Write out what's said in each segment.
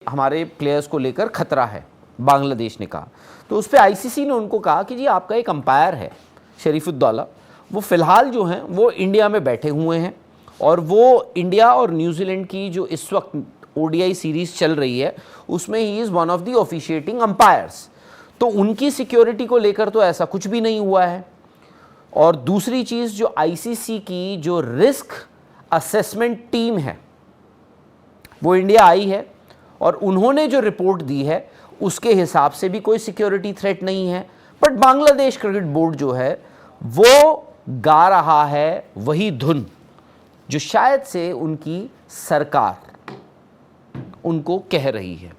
हमारे प्लेयर्स को लेकर खतरा है, बांग्लादेश ने कहा। तो उस पर आईसीसी ने उनको कहा कि जी आपका एक अंपायर है शरीफुद्दौला, वो फ़िलहाल जो हैं वो इंडिया में बैठे हुए हैं और वो इंडिया और न्यूजीलैंड की जो इस वक्त ओडीआई सीरीज़ चल रही है उसमें he is one of the officiating umpires. तो उनकी सिक्योरिटी को लेकर तो ऐसा कुछ भी नहीं हुआ है। और दूसरी चीज़, जो आईसीसी की जो रिस्क असेसमेंट टीम है वो इंडिया आई है और उन्होंने जो रिपोर्ट दी है उसके हिसाब से भी कोई सिक्योरिटी थ्रेट नहीं है। बट बांग्लादेश क्रिकेट बोर्ड जो है वो गा रहा है वही धुन जो शायद से उनकी सरकार उनको कह रही है।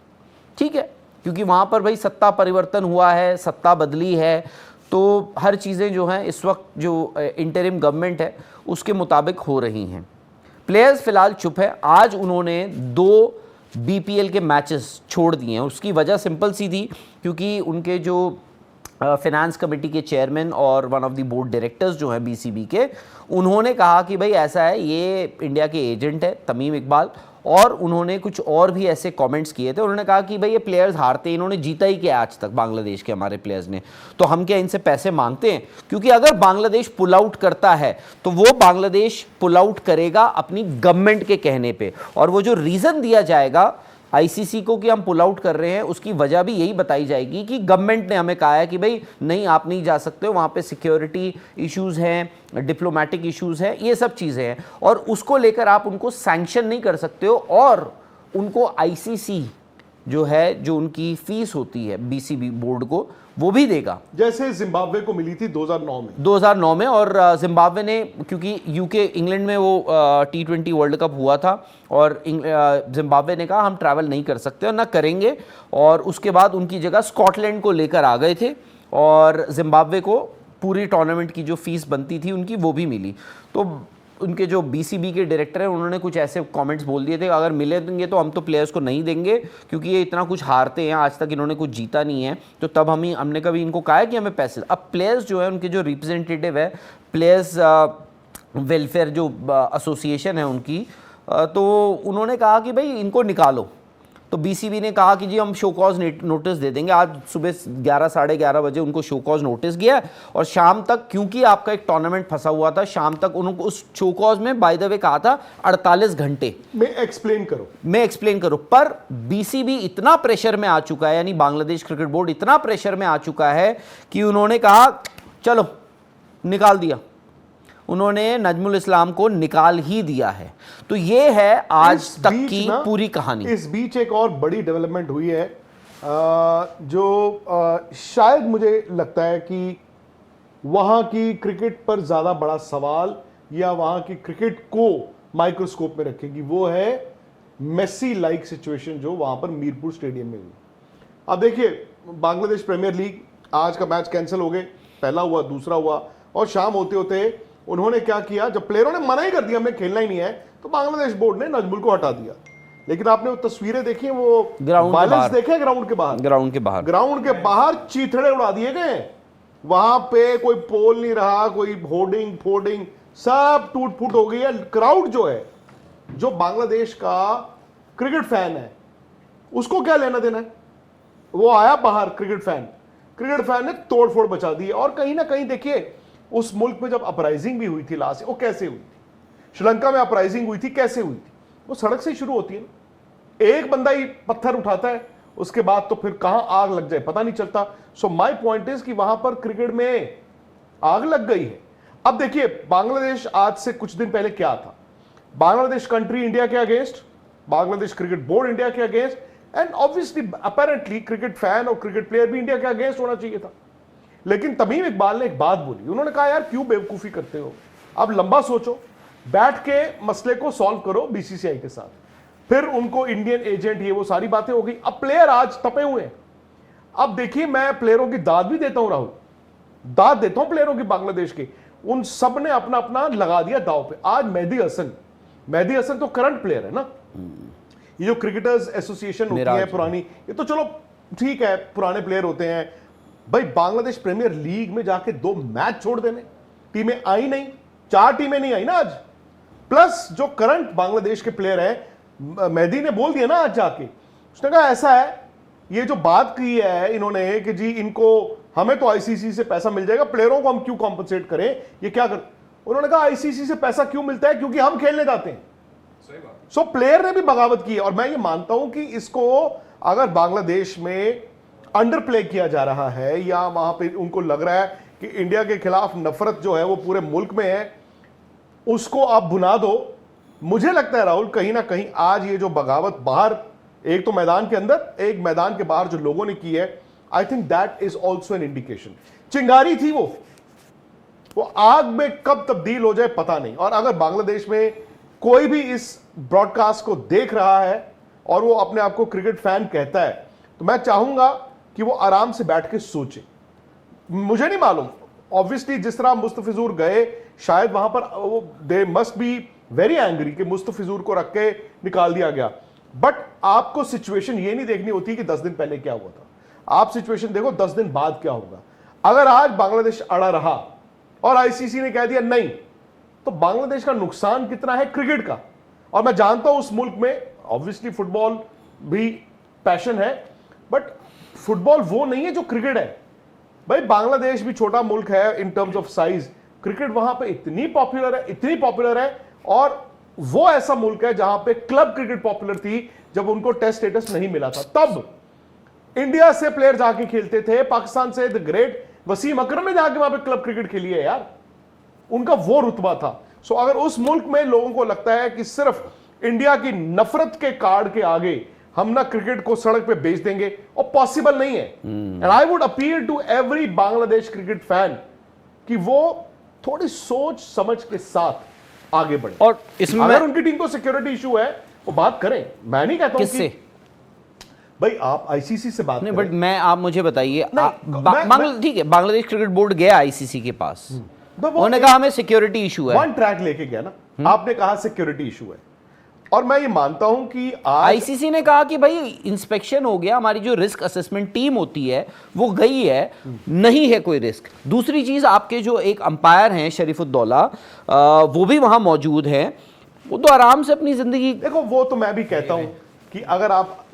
ठीक है, क्योंकि वहाँ पर भाई सत्ता परिवर्तन हुआ है, सत्ता बदली है, तो हर चीज़ें जो हैं इस वक्त जो इंटरिम गवर्नमेंट है उसके मुताबिक हो रही हैं। प्लेयर्स फ़िलहाल चुप है। आज उन्होंने 2 बीपीएल के मैचेस छोड़ दिए हैं। उसकी वजह सिंपल सी थी, क्योंकि उनके जो फिनेंस कमेटी के चेयरमैन और one of the board directors जो हैं बीसीबी के, उन्होंने कहा कि भाई ऐसा है, ये इंडिया के एजेंट है तमीम इकबाल, और उन्होंने कुछ और भी ऐसे कमेंट्स किए थे। उन्होंने कहा कि भाई ये प्लेयर्स हारते हैं, इन्होंने जीता ही क्या आज तक बांग्लादेश के हमारे प्लेयर्स ने, तो हम क्या इनसे पैसे मांगते हैं? क्योंकि अगर बांग्लादेश पुल आउट करता है तो वो बांग्लादेश पुल आउट करेगा अपनी गवर्नमेंट के कहने पे, और वो जो रीज़न दिया जाएगा आईसीसी को कि हम पुल आउट कर रहे हैं उसकी वजह भी यही बताई जाएगी कि गवर्नमेंट ने हमें कहा है कि भाई नहीं, आप नहीं जा सकते हो, वहाँ पे सिक्योरिटी इश्यूज़ हैं, डिप्लोमेटिक इश्यूज़ हैं, ये सब चीज़ें हैं, और उसको लेकर आप उनको सैंक्शन नहीं कर सकते हो, और उनको आईसीसी जो है जो उनकी फीस होती है बीसीबी बोर्ड को वो भी देगा, जैसे जिम्बाब्वे को मिली थी 2009 में। और जिम्बाब्वे ने, क्योंकि यूके इंग्लैंड में वो T20 वर्ल्ड कप हुआ था और जिम्बाब्वे ने कहा हम ट्रैवल नहीं कर सकते और ना करेंगे, और उसके बाद उनकी जगह स्कॉटलैंड को लेकर आ गए थे और जिम्बाब्वे को पूरी टूर्नामेंट की जो फीस बनती थी उनकी वो भी मिली। तो उनके जो बीसीबी के डायरेक्टर हैं उन्होंने कुछ ऐसे कमेंट्स बोल दिए थे, अगर मिले देंगे तो हम तो प्लेयर्स को नहीं देंगे, क्योंकि ये इतना कुछ हारते हैं, आज तक इन्होंने कुछ जीता नहीं है, तो तब हमने कभी इनको कहा है कि हमें पैसे। अब प्लेयर्स जो है उनके जो रिप्रेजेंटेटिव है प्लेयर्स वेलफेयर जो एसोसिएशन है उनकी, तो उन्होंने कहा कि भाई इनको निकालो। तो बीसीबी ने कहा कि जी हम शो कॉज नोटिस दे देंगे। आज सुबह 11 साढ़े 11 बजे उनको शो कॉज नोटिस गया और शाम तक, क्योंकि आपका एक टूर्नामेंट फंसा हुआ था, शाम तक उनको उस शो कॉज में बाय द वे कहा था 48 घंटे में एक्सप्लेन करो। पर बीसीबी इतना प्रेशर में आ चुका है, यानी बांग्लादेश क्रिकेट बोर्ड इतना प्रेशर में आ चुका है कि उन्होंने कहा चलो निकाल दिया, उन्होंने नजमुल इस्लाम को निकाल ही दिया है। तो ये है आज तक की पूरी कहानी। इस बीच एक और बड़ी डेवलपमेंट हुई है जो शायद मुझे लगता है कि वहां की क्रिकेट पर ज्यादा बड़ा सवाल या वहां की क्रिकेट को माइक्रोस्कोप में रखेगी, वो है मेसी लाइक सिचुएशन जो वहां पर मीरपुर स्टेडियम में हुई। अब देखिए, बांग्लादेश प्रीमियर लीग आज का मैच कैंसिल हो गए, पहला हुआ, दूसरा हुआ, और शाम होते होते उन्होंने क्या किया, जब प्लेयरों ने मना ही कर दिया हमें खेलना ही नहीं है, तो बांग्लादेश बोर्ड ने नजमुल को हटा दिया। लेकिन आपने वो तस्वीरें देखी, वो वायलेंस देखे ग्राउंड के बाहर चीथड़े उड़ा दिए गए। वहां पे कोई पोल नहीं रहा, कोई होर्डिंग फोर्डिंग सब टूट फूट हो गई है। क्राउड जो है, जो बांग्लादेश का क्रिकेट फैन है, उसको क्या लेना देना है? वो आया बाहर, क्रिकेट फैन ने तोड़फोड़ बचा दी। और कहीं ना कहीं देखिए, उस मुल्क में जब अपराइजिंग भी हुई थी लास्ट, वो कैसे हुई थी? श्रीलंका में अपराइजिंग हुई थी, कैसे हुई थी? वो सड़क से ही शुरू होती है ना, एक बंदा ही पत्थर उठाता है, उसके बाद तो फिर कहां आग लग जाए पता नहीं चलता। सो माय पॉइंट इज कि वहां पर क्रिकेट में आग लग गई है। अब देखिए, बांग्लादेश आज से कुछ दिन पहले क्या था, बांग्लादेश कंट्री इंडिया के against, Bangladesh cricket board India के against, and obviously apparently cricket fan और क्रिकेट प्लेयर भी इंडिया के अगेंस्ट होना चाहिए था। लेकिन तमीम इकबाल ने एक बात बोली, उन्होंने कहा यार क्यों बेवकूफी करते हो, अब लंबा सोचो, बैठ के मसले को सॉल्व करो बीसीसीआई के साथ। फिर उनको इंडियन एजेंट, ये वो सारी बातें हो गई। अब प्लेयर आज तपे हुए हैं। अब देखिए, मैं प्लेयरों की दाद भी देता हूं, राहुल, दाद देता हूं प्लेयरों की बांग्लादेश के, उन सब ने अपना अपना लगा दिया दाव पे। आज मेहदी हसन तो करंट प्लेयर है ना, ये जो क्रिकेटर्स एसोसिएशन होती है पुरानी, ये तो चलो ठीक है, पुराने प्लेयर होते हैं भाई। बांग्लादेश प्रीमियर लीग में जाके 2 मैच छोड़ देने, टीमें आई नहीं, 4 टीमें नहीं आई ना आज, प्लस जो करंट बांग्लादेश के प्लेयर हैं, मेहदी ने बोल दिया ना आज जाके उसने कहा ऐसा है, ये जो बात की है इन्होंने कि जी इनको, हमें तो आईसीसी से पैसा मिल जाएगा, प्लेयरों को हम क्यों कॉम्पनसेट करें, ये क्या कर। उन्होंने कहा आईसीसी से पैसा क्यों मिलता है, क्योंकि हम खेलने जाते हैं। सो प्लेयर ने भी बगावत की है। और मैं ये मानता हूं कि इसको अगर बांग्लादेश में अंडर प्ले किया जा रहा है या वहां पे उनको लग रहा है कि इंडिया के खिलाफ नफरत जो है वो पूरे मुल्क में है, उसको आप भुना दो। मुझे लगता है राहुल, कहीं ना कहीं आज ये जो बगावत बाहर, एक तो मैदान के अंदर, एक मैदान के बाहर जो लोगों ने की है, I think that is also an indication. चिंगारी थी वो आग में कब तब्दील हो जाए पता नहीं। और अगर बांग्लादेश में कोई भी इस ब्रॉडकास्ट को देख रहा है और वो अपने आप को क्रिकेट फैन कहता है, तो मैं चाहूंगा कि वो आराम से बैठ के सोचे। मुझे नहीं मालूम, ऑब्वियसली जिस तरह मुस्तफिजुर गए, शायद वहां पर वो they must be very angry कि मुस्तफिजुर को रख के निकाल दिया गया। बट आपको सिचुएशन ये नहीं देखनी होती कि 10 दिन पहले क्या हुआ था, आप सिचुएशन देखो 10 दिन बाद क्या होगा। अगर आज बांग्लादेश अड़ा रहा और आईसीसी ने कह दिया नहीं, तो बांग्लादेश का नुकसान कितना है क्रिकेट का। और मैं जानता हूं उस मुल्क में ऑब्वियसली फुटबॉल भी पैशन है, बट फुटबॉल वो नहीं है जो क्रिकेट है। भाई बांग्लादेश भी छोटा मुल्क है in terms of size, cricket वहां पे इतनी पॉपुलर है। और वो ऐसा मुल्क है जहां पे क्लब क्रिकेट पॉपुलर थी जब उनको टेस्ट स्टेटस नहीं मिला था। तब इंडिया से प्लेयर जाके खेलते थे, पाकिस्तान से द ग्रेट वसीम अकरम ने जाके वहां पे क्लब क्रिकेट खेली है यार, उनका वो रुतबा था। सो अगर उस मुल्क में लोगों को लगता है कि सिर्फ इंडिया की नफरत के कार्ड के आगे हम ना क्रिकेट को सड़क पे बेच देंगे, और पॉसिबल नहीं है। And I would appeal to every Bangladesh cricket fan कि वो थोड़ी सोच समझ के साथ आगे बढ़े। और इसमें अगर उनकी टीम को सिक्योरिटी इशू है वो बात करें, मैं नहीं कहता हूं किससे? भाई आप आईसीसी से बात नहीं, करें। बट मैं, आप मुझे बताइए, मैं- ठीक है, बांग्लादेश क्रिकेट बोर्ड गया आईसीसी के पास, वो उन्होंने कहा हमें सिक्योरिटी इशू है। वन ट्रैक लेके गया ना, आपने कहा सिक्योरिटी इशू है, और मैं ये मानता हूं कि आज आईसीसी ने कहा कि भाई इंस्पेक्शन हो गया, हमारी जो रिस्क असेसमेंट टीम होती है वो गई है, नहीं है कोई रिस्क। दूसरी चीज, आपके जो एक अंपायर हैं शरीफुद्दौला, वो भी वहां मौजूद हैं, वो तो आराम से अपनी जिंदगी। देखो वो तो मैं भी कहता हूं कि अगर आप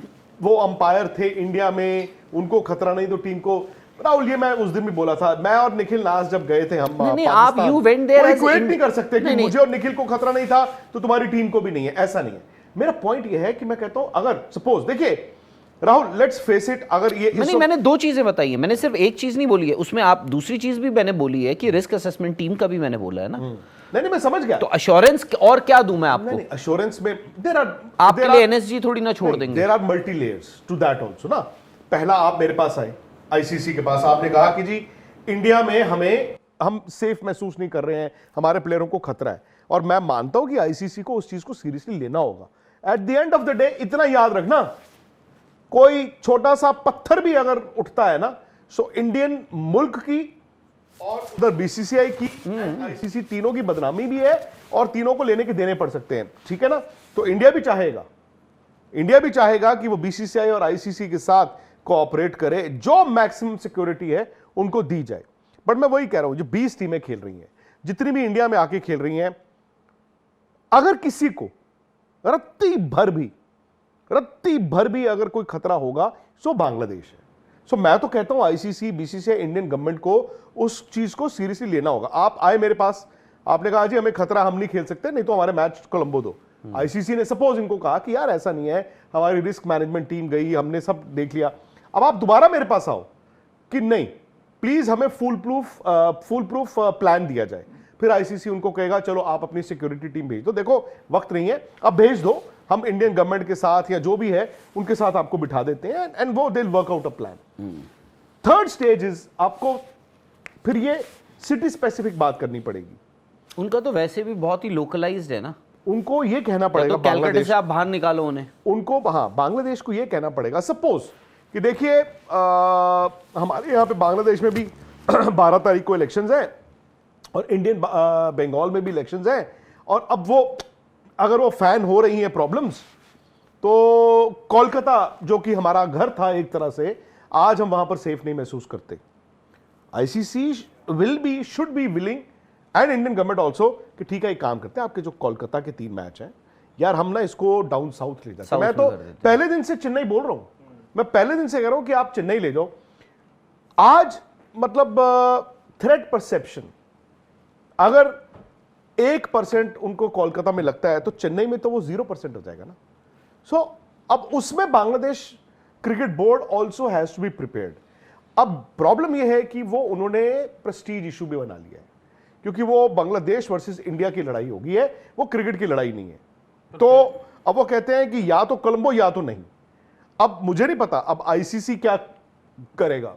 वो अंपायर थे इंडिया में, उनको खतरा नहीं तो टीम को। राहुल, ये मैं उस दिन भी बोला था, मैं और निखिल नाज जब गए थे हम नहीं, आप you went there कोई as इक्वेट in- नहीं कर सकते कि नहीं, मुझे और निखिल को खतरा नहीं था तो तुम्हारी टीम को भी नहीं है, ऐसा नहीं है। मेरा पॉइंट ये है कि मैं कहता हूं अगर सपोज, देखिए राहुल, लेट्स फेस इट, अगर ये मैंने दो चीजें बताई है, मैंने सिर्फ एक चीज नहीं बोली है उसमें, आप दूसरी चीज भी मैंने बोली है कि रिस्क असेसमेंट टीम का भी मैंने बोला है ना। नहीं, मैं समझ गया। तो अश्योरेंस और क्या दूं मैं आपको? नहीं, अश्योरेंस में आपके लिए एनएसजी थोड़ी ना छोड़ देंगे। There are multi layers to that also ना। पहला आप मेरे पास आए आईसीसी के पास, आपने कहा कि जी इंडिया में हम सेफ महसूस नहीं कर रहे हैं, हमारे प्लेयरों को खतरा है। और मैं मानता हूं कि आईसीसी को उस चीज को सीरियसली लेना होगा। At the end of the day इतना याद रखना, कोई छोटा सा पत्थर भी अगर उठता है ना, सो इंडियन मुल्क की और उधर बीसीसीआई की, आईसीसी, तीनों की बदनामी भी है और तीनों को लेने के देने पड़ सकते हैं, ठीक है ना। तो इंडिया भी चाहेगा कि वो बीसीसीआई और आईसीसी के साथ कोऑपरेट करे, जो मैक्सिमम सिक्योरिटी है उनको दी जाए। बट मैं वही कह रहा हूं, जो 20 टीमें खेल रही हैं, जितनी भी इंडिया में आके खेल रही हैं, अगर किसी को रत्ती भर भी अगर कोई खतरा होगा, सो बांग्लादेश है। सो मैं तो कहता हूं आईसीसी, बीसीसीआई, इंडियन गवर्नमेंट को उस चीज को सीरियसली लेना होगा। आप आए मेरे पास, आपने कहा जी हमें खतरा, हम नहीं खेल सकते, नहीं तो हमारे मैच कोलंबो दो। आईसीसी ने सपोज इनको कहा कि यार ऐसा नहीं है, हमारी रिस्क मैनेजमेंट टीम गई, हमने सब देख लिया, अब आप दोबारा मेरे पास आओ कि नहीं प्लीज हमें फुल प्रूफ प्लान दिया जाए। फिर आईसीसी उनको कहेगा चलो आप अपनी सिक्योरिटी टीम भेज दो, देखो वक्त नहीं है, अब भेज दो, हम इंडियन गवर्नमेंट के साथ या जो भी है उनके साथ आपको बिठा देते हैं, एंड वो they will work out a plan. Third stage is, आपको फिर ये सिटी स्पेसिफिक बात करनी पड़ेगी। उनका तो वैसे भी बहुत ही लोकलाइज्ड है ना, उनको ये कहना पड़ेगा, तो कैलकाटा बांग्लादेश से आप बाहर निकालो उन्हें, उनको, हाँ बांग्लादेश को ये कहना पड़ेगा सपोज कि देखिए हमारे यहाँ पे बांग्लादेश में भी 12 तारीख को इलेक्शंस हैं और इंडियन बंगाल में भी इलेक्शंस हैं, और अब वो अगर वो फैन हो रही हैं प्रॉब्लम्स, तो कोलकाता जो कि हमारा घर था एक तरह से, आज हम वहां पर सेफ नहीं महसूस करते। ICC should be willing and Indian government also कि ठीक है एक काम करते हैं, आपके जो कोलकाता के 3 मैच हैं यार हम ना इसको डाउन साउथ ले जाते हैं। साउथ मैं में तो कर देते हैं। पहले दिन से चेन्नई बोल रहा हूं, मैं पहले दिन से कह रहा हूं कि आप चेन्नई ले जाओ। आज मतलब थ्रेट परसेप्शन अगर 1% उनको कोलकाता में लगता है तो चेन्नई में तो वो 0% हो जाएगा ना। सो अब उसमें Bangladesh cricket board also has to be prepared. अब प्रॉब्लम यह है कि वो उन्होंने प्रेस्टीज इशू भी बना लिया है, क्योंकि वो बांग्लादेश वर्सेस इंडिया की लड़ाई होगी है, वो क्रिकेट की लड़ाई नहीं है। तो अब वो कहते हैं कि या तो कोलंबो या तो नहीं। अब मुझे नहीं पता अब आईसीसी क्या करेगा।